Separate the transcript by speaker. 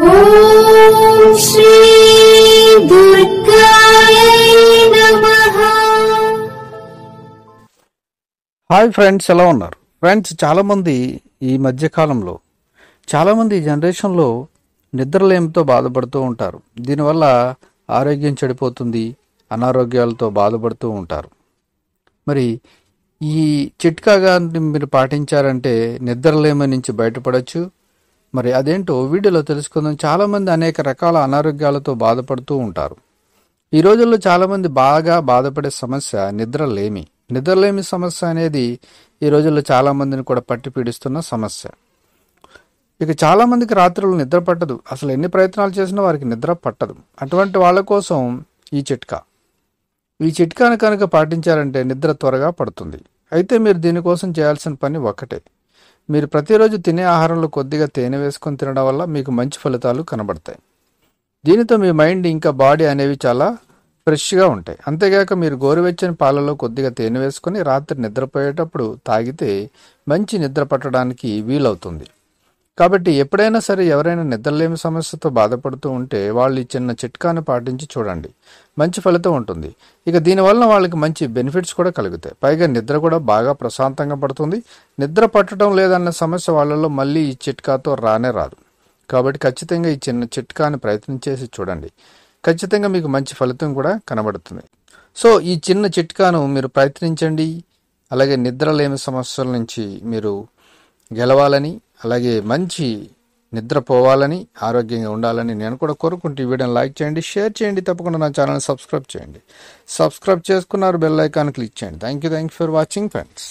Speaker 1: ఓం శ్రీ దుర్గాయ నమః.
Speaker 2: Hi friends, ఎలా ఉన్నారు ఫ్రెండ్స్? చాలామంది ఈ మధ్యకాలంలో చాలామంది ఈ జనరేషన్లో నిద్రలేమితో బాధపడుతూ ఉంటారు. దీనివల్ల ఆరోగ్యం చెడిపోతుంది, అనారోగ్యాలతో బాధపడుతూ ఉంటారు. మరి ఈ చిట్కాగా మీరు పాటించారంటే నిద్రలేమి నుంచి బయటపడవచ్చు. మరి అదేంటో వీడియోలో తెలుసుకుందాం. చాలామంది అనేక రకాల అనారోగ్యాలతో బాధపడుతూ ఉంటారు. ఈ రోజుల్లో చాలామంది బాగా బాధపడే సమస్య నిద్రలేమి. నిద్రలేమి సమస్య అనేది ఈ రోజుల్లో చాలామందిని కూడా పట్టి పీడిస్తున్న సమస్య. ఇక చాలామందికి రాత్రులు నిద్ర పట్టదు. అసలు ఎన్ని ప్రయత్నాలు చేసినా వారికి నిద్ర పట్టదు. అటువంటి వాళ్ళ కోసం ఈ చిట్కాను కనుక పాటించారంటే నిద్ర త్వరగా పడుతుంది. అయితే మీరు దీనికోసం చేయాల్సిన పని ఒక్కటే. మీరు ప్రతిరోజు తినే ఆహారంలో కొద్దిగా తేనె వేసుకొని తినడం వల్ల మీకు మంచి ఫలితాలు కనబడతాయి. దీనితో మీ మైండ్ ఇంకా బాడీ అనేవి చాలా ఫ్రెష్గా ఉంటాయి. అంతేగాక మీరు గోరువెచ్చని పాలలో కొద్దిగా తేనె వేసుకొని రాత్రి నిద్రపోయేటప్పుడు తాగితే మంచి నిద్ర పట్టడానికి వీలవుతుంది. కాబట్టి ఎప్పుడైనా సరే ఎవరైనా నిద్రలేమి సమస్యతో బాధపడుతూ ఉంటే వాళ్ళు ఈ చిన్న చిట్కాను పాటించి చూడండి, మంచి ఫలితం ఉంటుంది. ఇక దీనివల్ల వాళ్ళకి మంచి బెనిఫిట్స్ కూడా కలుగుతాయి. పైగా నిద్ర కూడా బాగా ప్రశాంతంగా పడుతుంది. నిద్ర పట్టడం లేదన్న సమస్య వాళ్ళలో మళ్ళీ ఈ చిట్కాతో రానే రాదు. కాబట్టి ఖచ్చితంగా ఈ చిన్న చిట్కాను ప్రయత్నం చేసి చూడండి. ఖచ్చితంగా మీకు మంచి ఫలితం కూడా కనబడుతుంది. సో ఈ చిన్న చిట్కాను మీరు ప్రయత్నించండి. అలాగే నిద్రలేమి సమస్యల నుంచి మీరు గెలవాలని, అలాగే మంచి నిద్రపోవాలని, ఆరోగ్యంగా ఉండాలని నేను కూడా కోరుకుంటూ ఈ వీడియోని లైక్ చేయండి, షేర్ చేయండి. తప్పకుండా నా ఛానల్ని సబ్స్క్రైబ్ చేయండి. సబ్స్క్రైబ్ చేసుకున్నారు, బెల్ ఐకాన్ క్లిక్ చేయండి. Thank you for watching friends.